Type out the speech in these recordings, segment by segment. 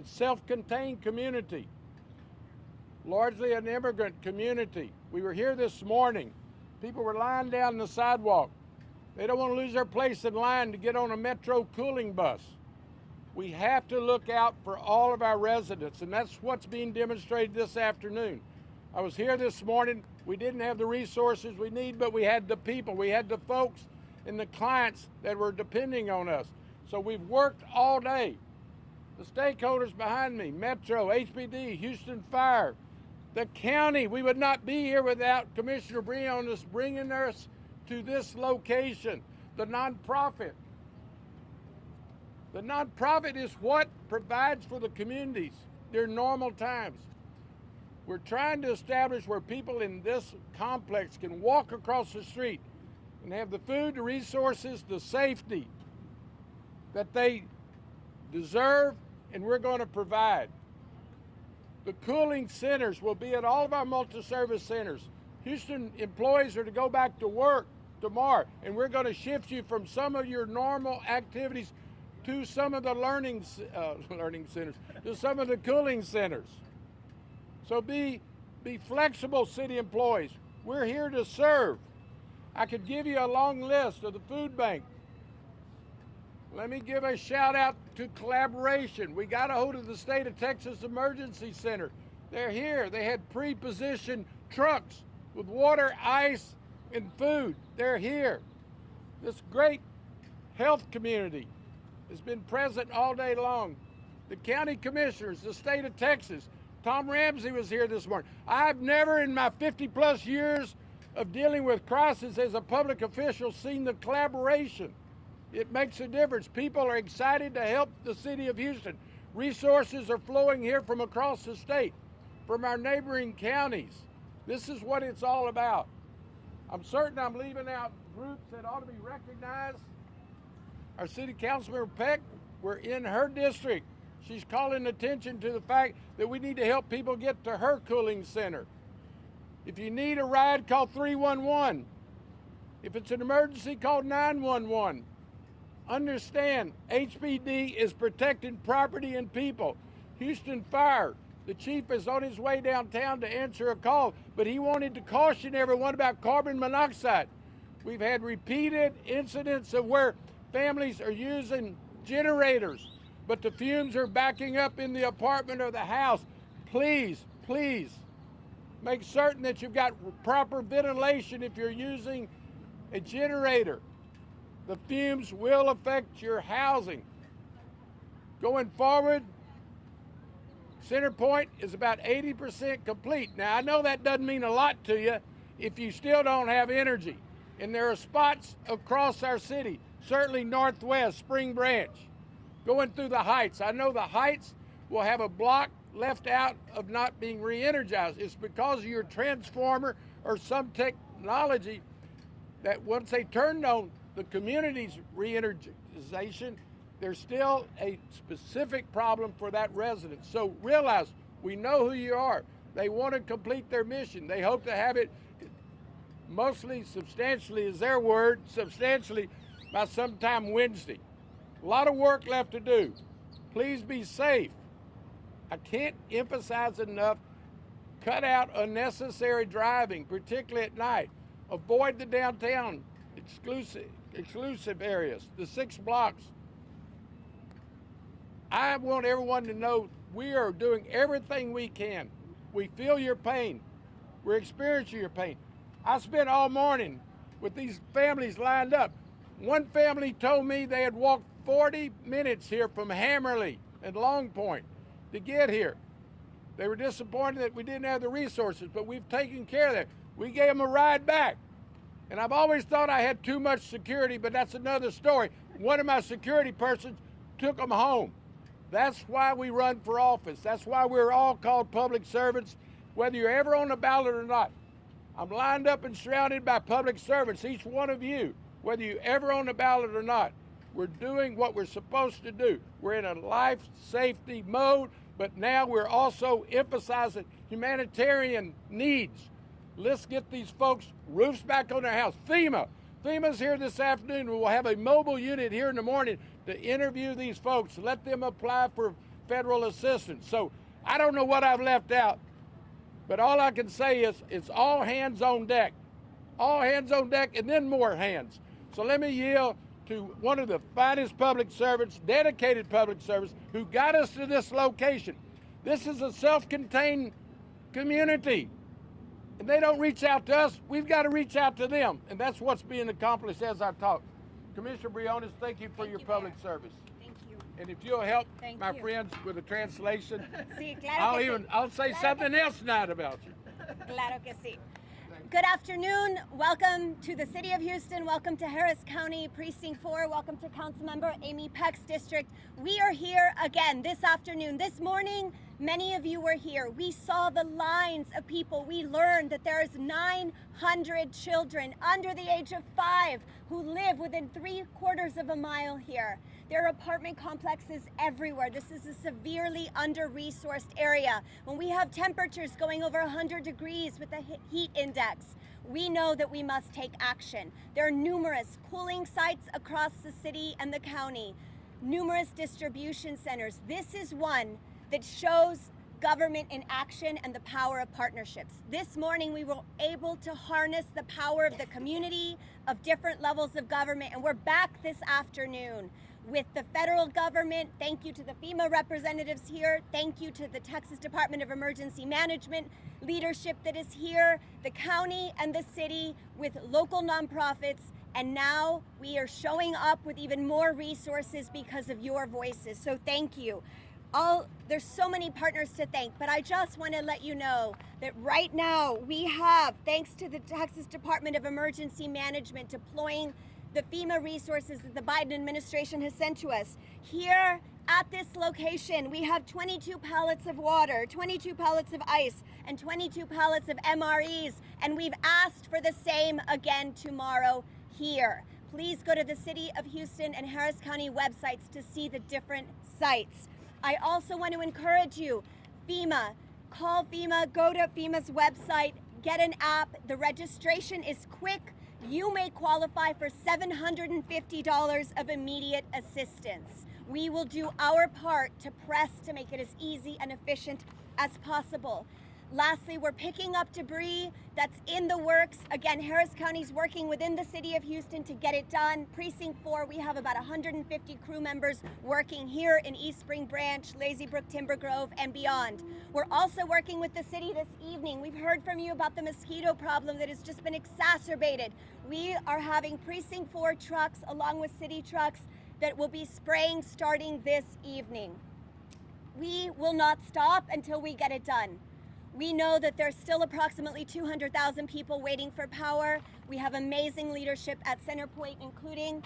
It's a self-contained community, largely an immigrant community. We were here this morning. People were lying down the sidewalk. They don't want to lose their place in line to get on a metro cooling bus. We have to look out for all of our residents, and that's what's being demonstrated this afternoon. I was here this morning. We didn't have the resources we need, but we had the people. We had the folks and the clients that were depending on us. So we've worked all day. The stakeholders behind me, Metro, HPD, Houston Fire, the county. We would not be here without Commissioner Briones bringing us to this location. The nonprofit. The nonprofit is what provides for the communities during normal times. We're trying to establish where people in this complex can walk across the street and have the food, the resources, the safety that they deserve, and we're going to provide. The cooling centers will be at all of our multi-service centers. Houston employees are to go back to work tomorrow, and we're going to shift you from some of your normal activities to some of the learning centers, to some of the cooling centers. So be flexible, city employees. We're here to serve. I could give you a long list of the food bank. Let me give a shout out to collaboration. We got a hold of the State of Texas Emergency Center. They're here. They had pre-positioned trucks with water, ice, and food. They're here. This great health community has been present all day long. The county commissioners, the state of Texas, Tom Ramsey was here this morning. I've never in my 50-plus years of dealing with crisis as a public official seen the collaboration. It makes a difference. People are excited to help the city of Houston. Resources are flowing here from across the state, from our neighboring counties. This is what it's all about. I'm certain I'm leaving out groups that ought to be recognized. Our city councilmember Peck, we're in her district. She's calling attention to the fact that we need to help people get to her cooling center. If you need a ride, call 311. If it's an emergency, call 911. Understand, HPD is protecting property and people. Houston Fire, the chief is on his way downtown to answer a call, but he wanted to caution everyone about carbon monoxide. We've had repeated incidents of where families are using generators, but the fumes are backing up in the apartment or the house. Please, please, make certain that you've got proper ventilation if you're using a generator. The fumes will affect your housing. Going forward, Centerpoint is about 80% complete. Now, I know that doesn't mean a lot to you if you still don't have energy. And there are spots across our city, certainly Northwest, Spring Branch, going through the Heights. I know the Heights will have a block left out of not being re-energized. It's because of your transformer or some technology that once they turned on the community's re-energization, there's still a specific problem for that resident. So realize, we know who you are. They want to complete their mission. They hope to have it mostly, substantially is their word, substantially by sometime Wednesday. A lot of work left to do. Please be safe. I can't emphasize enough, cut out unnecessary driving, particularly at night. Avoid the downtown exclusive areas, the 6 blocks. I want everyone to know we are doing everything we can. We feel your pain. We're experiencing your pain. I spent all morning with these families lined up. One family told me they had walked 40 minutes here from Hammerley and Long Point to get here. They were disappointed that we didn't have the resources, but we've taken care of that. We gave them a ride back. And I've always thought I had too much security, but that's another story. One of my security persons took them home. That's why we run for office. That's why we're all called public servants, whether you're ever on the ballot or not. I'm lined up and surrounded by public servants, each one of you, whether you're ever on the ballot or not. We're doing what we're supposed to do. We're in a life safety mode, but now we're also emphasizing humanitarian needs. Let's get these folks roofs back on their house. FEMA's here this afternoon. We'll have a mobile unit here in the morning to interview these folks. Let them apply for federal assistance. So I don't know what I've left out, but all I can say is it's all hands on deck. All hands on deck and then more hands. So let me yield to one of the finest public servants, dedicated public servants, who got us to this location. This is a self-contained community. And they don't reach out to us, we've got to reach out to them. And that's what's being accomplished as I talk. Commissioner Briones, thank you for your public service. Thank you. And if you'll help my friends with the translation, I'll say something else tonight about you. Claro que sí. Good afternoon. Welcome to the City of Houston. Welcome to Harris County Precinct 4. Welcome to Councilmember Amy Peck's district. We are here again this afternoon. This morning, many of you were here. We saw the lines of people. We learned that there is 900 children under the age of 5 who live within 3/4 of a mile here. There are apartment complexes everywhere. This is a severely under-resourced area. When we have temperatures going over 100 degrees with a heat index, we know that we must take action. There are numerous cooling sites across the city and the county, numerous distribution centers. This is one that shows government in action and the power of partnerships. This morning, we were able to harness the power of the community, of different levels of government, and we're back this afternoon with the federal government. Thank you to the FEMA representatives here. Thank you to the Texas Department of Emergency Management leadership that is here, the county and the city with local nonprofits. And now we are showing up with even more resources because of your voices. So thank you. There's so many partners to thank, but I just want to let you know that right now we have, thanks to the Texas Department of Emergency Management, deploying the FEMA resources that the Biden administration has sent to us. Here at this location, we have 22 pallets of water, 22 pallets of ice, and 22 pallets of MREs, and we've asked for the same again tomorrow here. Please go to the City of Houston and Harris County websites to see the different sites. I also want to encourage you, FEMA, call FEMA, go to FEMA's website, get an app. The registration is quick. You may qualify for $750 of immediate assistance. We will do our part to press to make it as easy and efficient as possible. Lastly, we're picking up debris that's in the works. Again, Harris County's working within the City of Houston to get it done. Precinct 4, we have about 150 crew members working here in East Spring Branch, Lazy Brook, Timber Grove, and beyond. We're also working with the city this evening. We've heard from you about the mosquito problem that has just been exacerbated. We are having Precinct 4 trucks along with city trucks that will be spraying starting this evening. We will not stop until we get it done. We know that there's still approximately 200,000 people waiting for power. We have amazing leadership at Centerpoint, including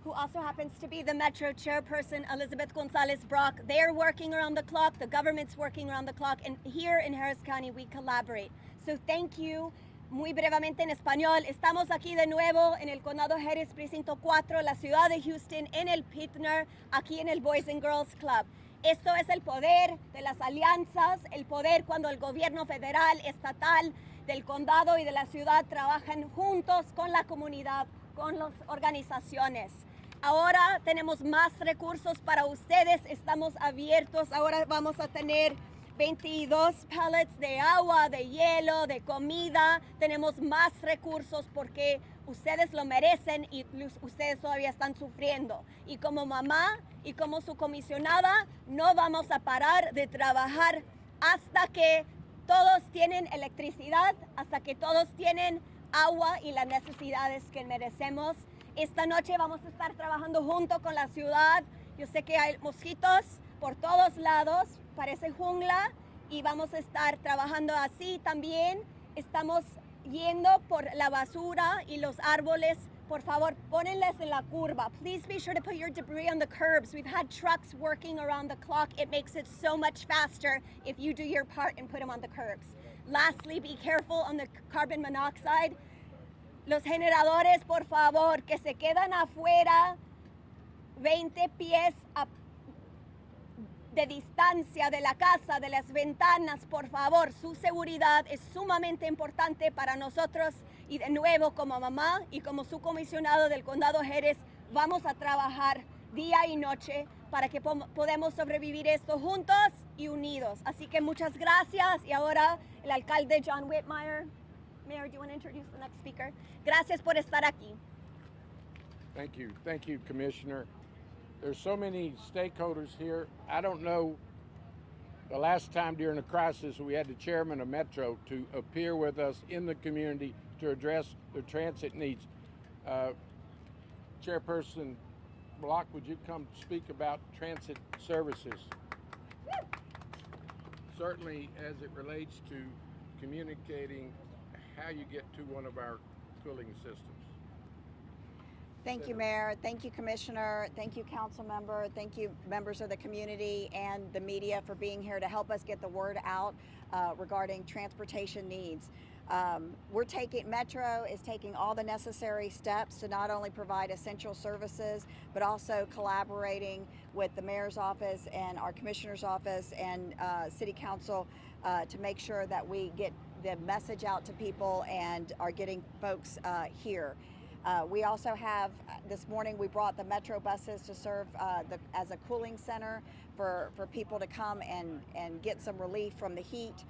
who also happens to be the Metro Chairperson, Elizabeth Gonzalez-Brock. They're working around the clock, the government's working around the clock, and here in Harris County we collaborate. So thank you. Muy brevemente en español, estamos aquí de nuevo en el Condado Harris, Precinto 4, la ciudad de Houston, en el Pitner, aquí en el Boys and Girls Club. Esto es el poder de las alianzas, el poder cuando el gobierno federal, estatal, del condado y de la ciudad trabajan juntos con la comunidad, con las organizaciones. Ahora tenemos más recursos para ustedes, estamos abiertos, ahora vamos a tener 22 pallets de agua, de hielo, de comida, tenemos más recursos porque ustedes lo merecen y ustedes todavía están sufriendo. Y como mamá y como su comisionada, no vamos a parar de trabajar hasta que todos tienen electricidad, hasta que todos tienen agua y las necesidades que merecemos. Esta noche vamos a estar trabajando junto con la ciudad. Yo sé que hay mosquitos por todos lados, parece jungla, y vamos a estar trabajando así también. Estamos yendo por la basura y los árboles. Por favor, pónenles en la curva. Please be sure to put your debris on the curbs. We've had trucks working around the clock. It makes it so much faster if you do your part and put them on the curbs. Lastly, be careful on the carbon monoxide. Los generadores, por favor, que se quedan afuera 20 pies de distancia de la casa, de las ventanas, por favor. Su seguridad es sumamente importante para nosotros y de nuevo como mamá y como su comisionado del Condado Jerez vamos a trabajar día y noche para que podamos sobrevivir esto juntos y unidos. Así que muchas gracias. Y ahora el alcalde John Whitmire. Mayor, do you want to introduce the next speaker? Gracias por estar aquí. Thank you, Commissioner. There's so many stakeholders here. I don't know the last time during a crisis we had the chairman of Metro to appear with us in the community to address the transit needs. Chairperson Block, would you come speak about transit services? Certainly as it relates to communicating how you get to one of our cooling systems. Thank you, Mayor. Thank you, Commissioner. Thank you, Council Member. Thank you, members of the community and the media for being here to help us get the word out regarding transportation needs. Metro is taking all the necessary steps to not only provide essential services, but also collaborating with the Mayor's office and our Commissioner's office and City Council to make sure that we get the message out to people and are getting folks here. We also have, this morning we brought the Metro buses to serve as a cooling center for people to come and get some relief from the heat.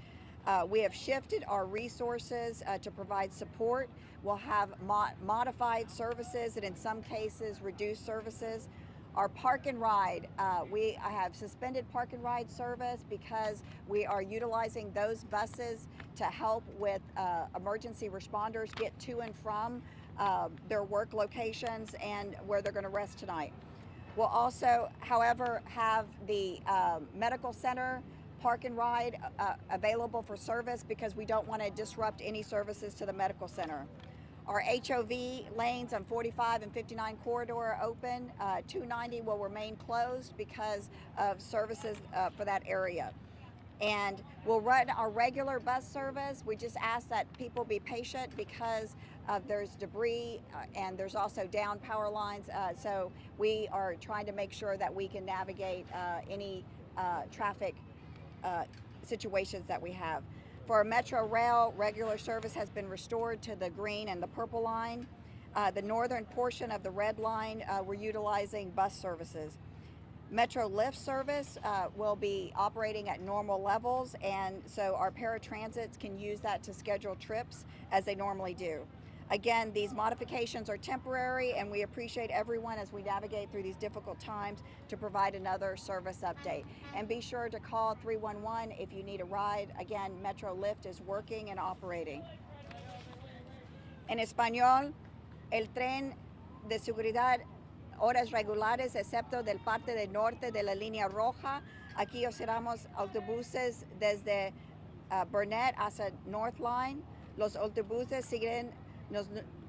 We have shifted our resources to provide support. We'll have modified services and in some cases reduced services. Our park and ride, I have suspended park and ride service because we are utilizing those buses to help with emergency responders get to and from their work locations and where they're going to rest tonight. We'll also, however, have the medical center park and ride available for service because we don't want to disrupt any services to the medical center. Our HOV lanes on 45 and 59 corridor are open. 290 will remain closed because of services for that area. And we'll run our regular bus service. We just ask that people be patient because there's debris and there's also down power lines. So we are trying to make sure that we can navigate any traffic situations that we have. For our Metro Rail, regular service has been restored to the green and the purple line. The northern portion of the red line, we're utilizing bus services. Metro Lift service will be operating at normal levels, and so our paratransits can use that to schedule trips as they normally do. Again, these modifications are temporary, and we appreciate everyone as we navigate through these difficult times to provide another service update. And be sure to call 311 if you need a ride. Again, Metro Lift is working and operating. En español, el tren de seguridad horas regulares, excepto del parte del norte de la línea roja. Aquí observamos autobuses desde Burnett hasta North Line. Los autobuses siguen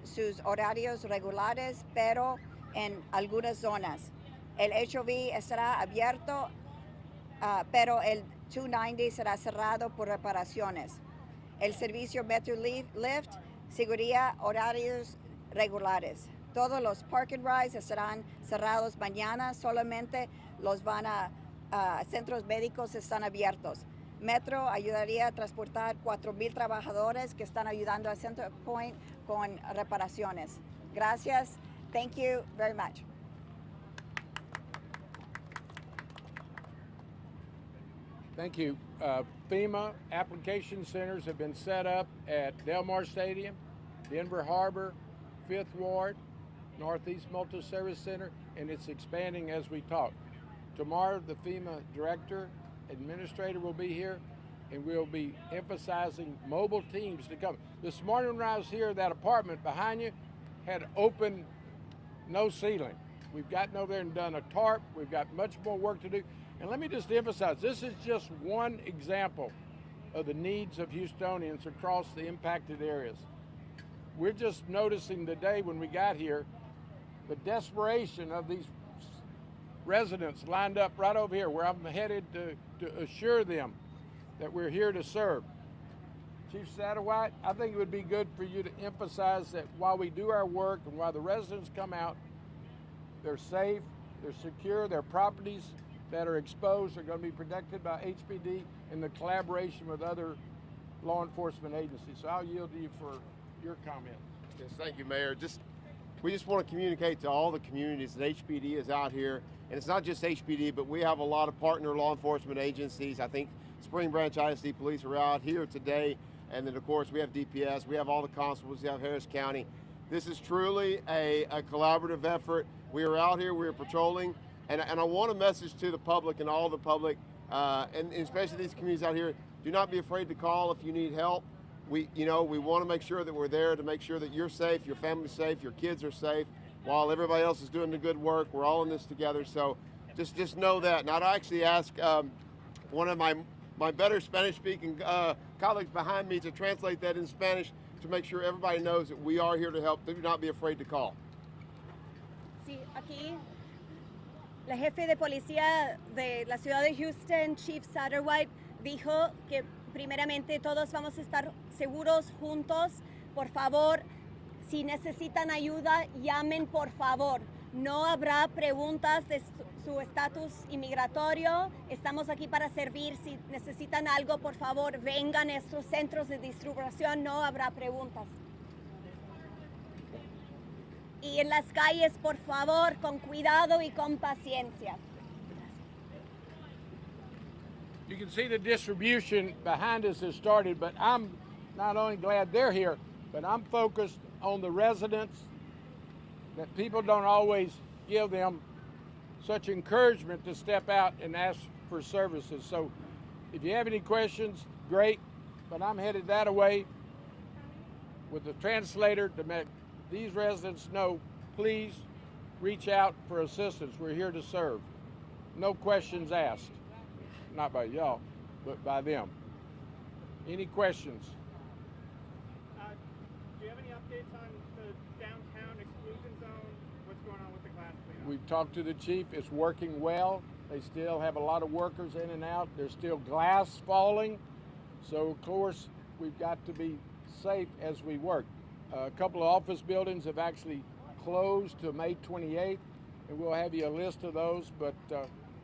sus horarios regulares, pero en algunas zonas. El HOV estará abierto, pero el 290 será cerrado por reparaciones. El servicio Metro Lift seguiría horarios regulares. Todos los park and rides estarán cerrados mañana, solamente los centros médicos están abiertos. Metro ayudaría a transportar 4,000 trabajadores que están ayudando a Center Point con reparaciones. Gracias. Thank you very much. Thank you. FEMA application centers have been set up at Del Mar Stadium, Denver Harbor, 5th Ward, Northeast Multi-Service Center, and it's expanding as we talk. Tomorrow, the FEMA director, administrator will be here, and we'll be emphasizing mobile teams to come. This morning when I was here, that apartment behind you had open, no ceiling. We've gotten over there and done a tarp. We've got much more work to do. And let me just emphasize, this is just one example of the needs of Houstonians across the impacted areas. We're just noticing today when we got here, the desperation of these residents lined up right over here where I'm headed to assure them that we're here to serve. Chief Satterwhite, I think it would be good for you to emphasize that while we do our work and while the residents come out, they're safe, they're secure, their properties that are exposed are going to be protected by HPD in the collaboration with other law enforcement agencies. So I'll yield to you for your comments. Yes, thank you, Mayor. Just we just want to communicate to all the communities that HPD is out here, and it's not just HPD, but we have a lot of partner law enforcement agencies. I think Spring Branch ISD Police are out here today, and then of course we have DPS, we have all the constables, we have Harris County. This is truly a collaborative effort. We are out here, we are patrolling, and I want a message to the public and all the public, and especially these communities out here, do not be afraid to call if you need help. We want to make sure that we're there to make sure that you're safe, your family's safe, your kids are safe, while everybody else is doing the good work. We're all in this together, so just know that. And I'd actually ask one of my better Spanish-speaking colleagues behind me to translate that in Spanish to make sure everybody knows that we are here to help. Do not be afraid to call. Sí, aquí la jefe de policía de la ciudad de Houston, Chief Satterwhite, dijo que primeramente todos vamos a estar seguros juntos. Por favor, si necesitan ayuda, llamen por favor. No habrá preguntas de su estatus inmigratorio. Estamos aquí para servir. Si necesitan algo, por favor, vengan a estos centros de distribución. No habrá preguntas. Y en las calles, por favor, con cuidado y con paciencia. You can see the distribution behind us has started, but I'm not only glad they're here, but I'm focused on the residents, that people don't always give them such encouragement to step out and ask for services. So if you have any questions, great, but I'm headed that way with the translator to make these residents know, please reach out for assistance. We're here to serve. No questions asked. Not by y'all, but by them. Any questions? Do you have any updates on the downtown exclusion zone? What's going on with the glass cleanup? We've talked to the chief. It's working well. They still have a lot of workers in and out. There's still glass falling. So, of course, we've got to be safe as we work. A couple of office buildings have actually closed till May 28th, and we'll have you a list of those. But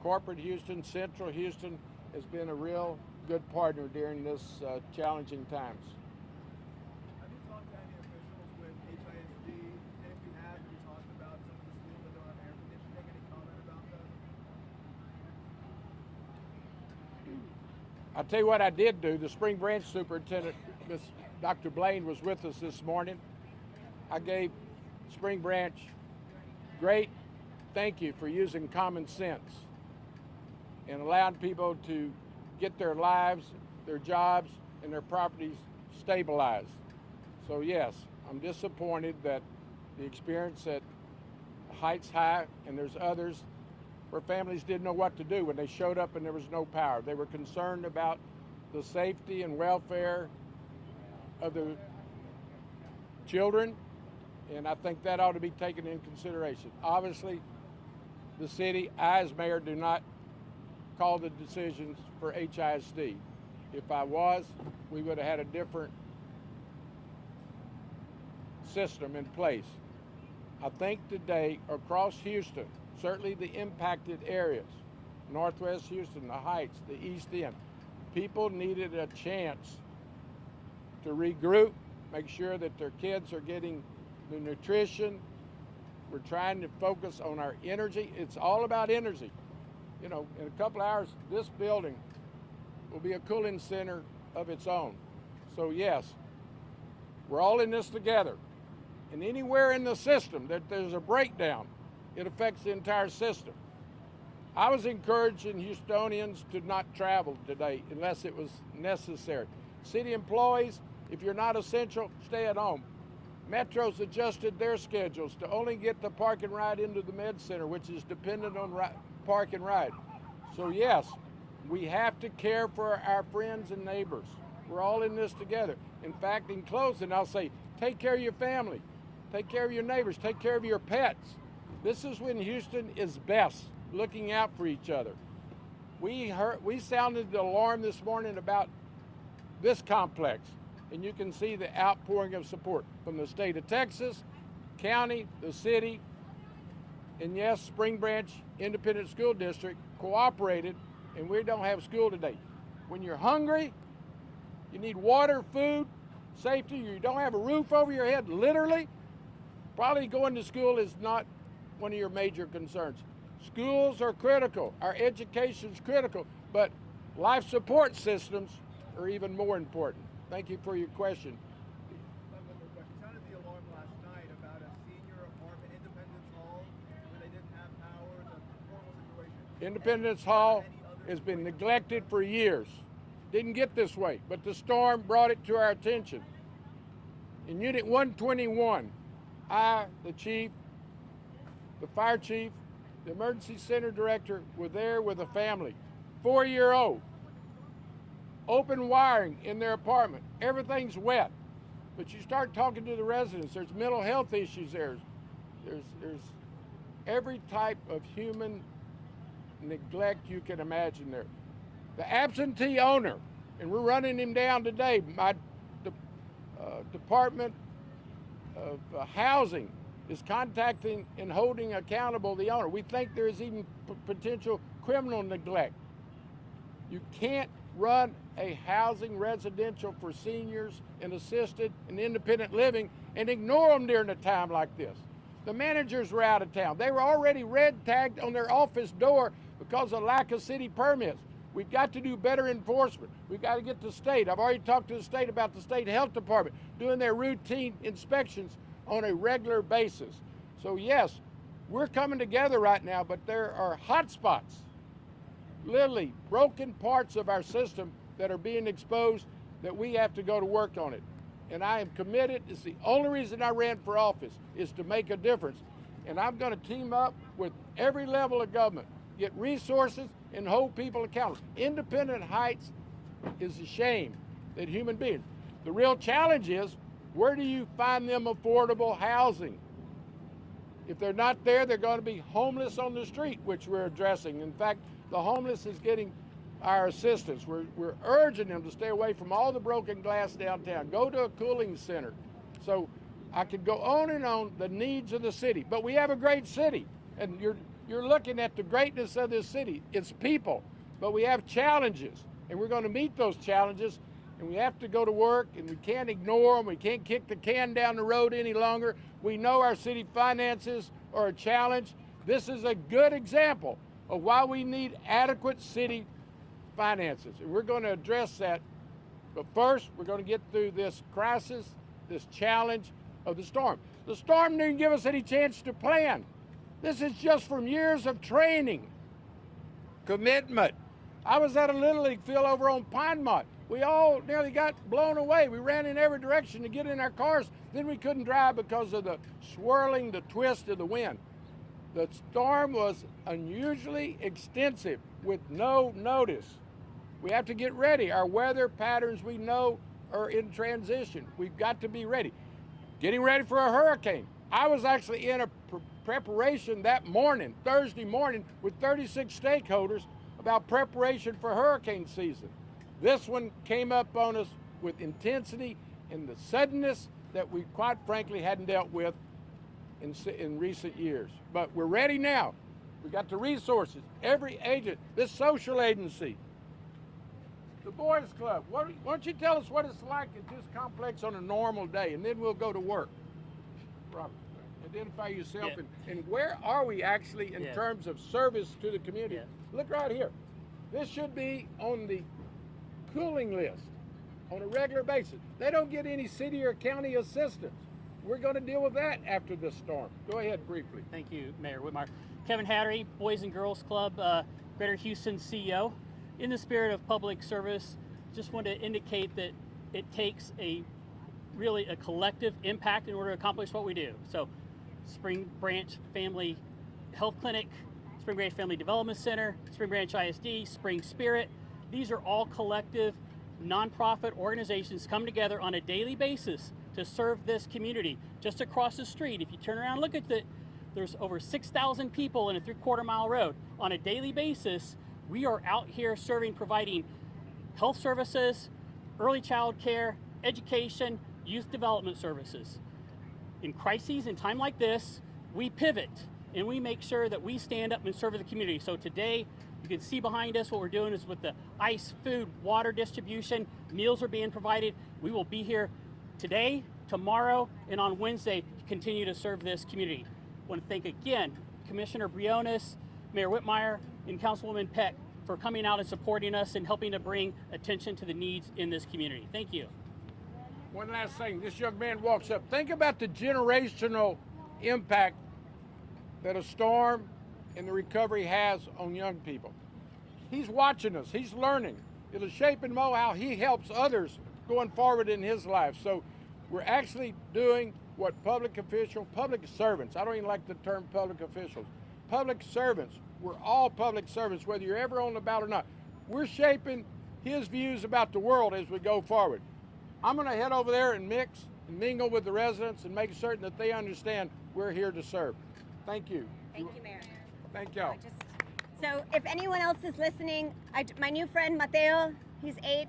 corporate Houston, Central Houston has been a real good partner during this challenging times. Have you talked to any officials with HISD? And if you have you talked about some of the schools that don't have air conditioning? Any comment about that? I'll tell you what I did do. The Spring Branch Superintendent, Miss Dr. Blaine, was with us this morning. I gave Spring Branch great thank you for using common sense and allowing people to get their lives, their jobs, and their properties stabilized. So yes, I'm disappointed that the experience at Heights High, and there's others, where families didn't know what to do when they showed up and there was no power. They were concerned about the safety and welfare of the children, and I think that ought to be taken in consideration. Obviously, the city, I as mayor, do not call the decisions for HISD. If I was, we would have had a different system in place. I think today across Houston, certainly the impacted areas, Northwest Houston, the Heights, the East End, people needed a chance to regroup, make sure that their kids are getting the nutrition. We're trying to focus on our energy. It's all about energy. You know, in a couple hours, this building will be a cooling center of its own. So yes, we're all in this together. And anywhere in the system that there's a breakdown, it affects the entire system. I was encouraging Houstonians to not travel today unless it was necessary. City employees, if you're not essential, stay at home. Metro's adjusted their schedules to only get the park and ride into the med center, which is dependent on park and ride. So yes, we have to care for our friends and neighbors. We're all in this together. In fact, in closing, I'll say, take care of your family, take care of your neighbors, take care of your pets. This is when Houston is best, looking out for each other. We sounded the alarm this morning about this complex, and you can see the outpouring of support from the state of Texas, county, the city, and yes, Spring Branch Independent School District cooperated, and we don't have school today. When you're hungry, you need water, food, safety, you don't have a roof over your head, literally, Probably going to school is not one of your major concerns. Schools are critical, our education is critical, but life support systems are even more important. Thank you for your question. One more question. Sounded the alarm last night about a senior apartment, Independence Hall, where they didn't have power. It's a horrible situation. Independence Hall has been neglected for years. Didn't get this way, but the storm brought it to our attention. In Unit 121, I, the chief, the fire chief, the emergency center director were there with a family, 4-year-old, open wiring in their apartment. Everything's wet, but you start talking to the residents. There's mental health issues there. There's every type of human neglect you can imagine there. The absentee owner, and we're running him down today. My Department of Housing is contacting and holding accountable the owner. We think there is even potential criminal neglect. You can't run a housing residential for seniors and assisted and independent living and ignore them during a time like this. The managers were out of town. They were already red tagged on their office door because of lack of city permits. We've got to do better enforcement. We've got to get the state. I've already talked to the state about the state health department doing their routine inspections on a regular basis. So yes, we're coming together right now, but there are hot spots, literally broken parts of our system that are being exposed that we have to go to work on it. And I am committed. It's the only reason I ran for office is to make a difference. And I'm going to team up with every level of government, get resources, and hold people accountable. Independent Heights is a shame that human beings. The real challenge is, where do you find them affordable housing? If they're not there, they're going to be homeless on the street, which we're addressing. In fact, the homeless is getting our assistance. We're urging them to stay away from all the broken glass downtown. Go to a cooling center. So I could go on and on the needs of the city. But we have a great city, and you're looking at the greatness of this city. It's people, but we have challenges, and we're going to meet those challenges, and we have to go to work, and we can't ignore them. We can't kick the can down the road any longer. We know our city finances are a challenge. This is a good example of why we need adequate city finances, and we're going to address that. But first, we're going to get through this crisis, this challenge of the storm. The storm didn't give us any chance to plan. This is just from years of training, commitment. I was at a Little League field over on Pinemont. We all nearly got blown away. We ran in every direction to get in our cars. Then we couldn't drive because of the swirling, the twist of the wind. The storm was unusually extensive with no notice. We have to get ready. Our weather patterns we know are in transition. We've got to be ready. Getting ready for a hurricane. I was actually in a preparation that morning, Thursday morning, with 36 stakeholders about preparation for hurricane season. This one came up on us with intensity and the suddenness that we quite frankly hadn't dealt with in recent years. But we're ready now. We got the resources. Every agent, this social agency, the Boys Club. Why don't you tell us what it's like at this complex on a normal day, and then we'll go to work. Robert, identify yourself, and where are we actually in terms of service to the community? Look right here. This should be on the cooling list on a regular basis. They don't get any city or county assistance. We're going to deal with that after this storm. Go ahead briefly. Thank you, Mayor Whitmire. Kevin Hattery, Boys and Girls Club, Greater Houston CEO. In the spirit of public service, just want to indicate that it takes really a collective impact in order to accomplish what we do. So Spring Branch Family Health Clinic, Spring Branch Family Development Center, Spring Branch ISD, Spring Spirit, these are all collective nonprofit organizations come together on a daily basis to serve this community. Just across the street, if you turn around and look at there's over 6,000 people in a 3/4 mile road. On a daily basis, we are out here serving, providing health services, early child care, education, youth development services. In crises, in time like this, we pivot and we make sure that we stand up and serve the community. So today, you can see behind us what we're doing is with the ice, food, water distribution, meals are being provided. We will be here today, tomorrow, and on Wednesday to continue to serve this community. I want to thank again Commissioner Briones, Mayor Whitmire, and Councilwoman Peck for coming out and supporting us and helping to bring attention to the needs in this community. Thank you. One last thing, this young man walks up. Think about the generational impact that a storm and the recovery has on young people. He's watching us, he's learning. It'll shape and mold how he helps others going forward in his life. So we're actually doing what public servants, I don't even like the term public officials, public servants, we're all public servants, whether you're ever on the ballot or not. We're shaping his views about the world as we go forward. I'm gonna head over there and mix and mingle with the residents and make certain that they understand we're here to serve. Thank you. Thank you, Mayor. Thank y'all. So if anyone else is listening, my new friend Mateo, he's 8.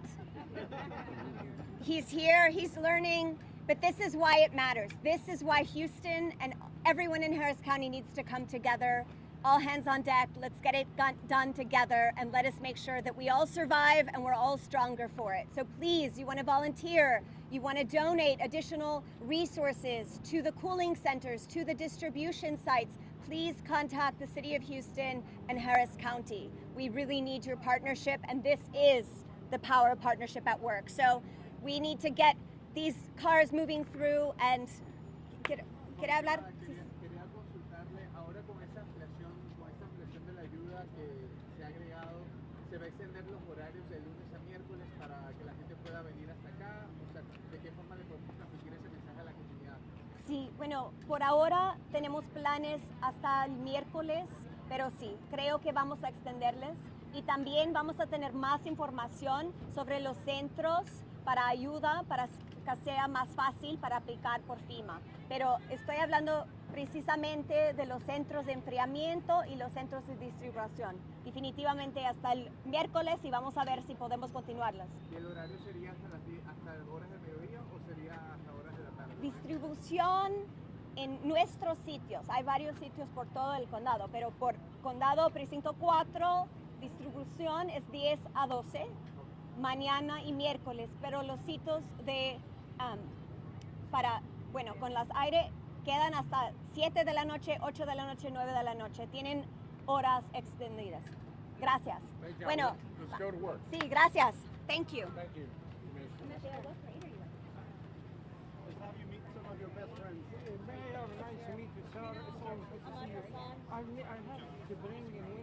He's here, he's learning, but this is why it matters. This is why Houston and everyone in Harris County needs to come together. All hands on deck, let's get it done together, and let us make sure that we all survive and we're all stronger for it. So please, you want to volunteer, you want to donate additional resources to the cooling centers, to the distribution sites, please contact the City of Houston and Harris County. We really need your partnership, and this is the power of partnership at work. So we need to get these cars moving through and ¿Quiere hablar? Quería consultarle, ahora con esta ampliación de la ayuda que se ha agregado, ¿se va a extender los horarios de lunes a miércoles para que la gente pueda venir hasta acá? O sea, ¿de qué forma le podemos transmitir ese mensaje a la comunidad? Sí, bueno, por ahora tenemos planes hasta el miércoles, pero sí, creo que vamos a extenderles y también vamos a tener más información sobre los centros para ayuda, para que sea más fácil para aplicar por FEMA. Pero estoy hablando precisamente de los centros de enfriamiento y los centros de distribución. Definitivamente hasta el miércoles y vamos a ver si podemos continuarlas. ¿Y el horario sería hasta horas del mediodía o sería hasta horas de la tarde? Distribución en nuestros sitios. Hay varios sitios por todo el condado, pero por condado Precinto 4, distribución es 10 a 12, mañana y miércoles, pero los sitios de con las aire quedan hasta 7 de la noche, 8 de la noche, 9 de la noche. Tienen horas extendidas. Gracias. Bueno, let's go to work. Sí, gracias. Thank you. Thank you. Let's have you meet some of your best friends. Mayor, nice to meet you, sir. It's always good to see you. I have to bring in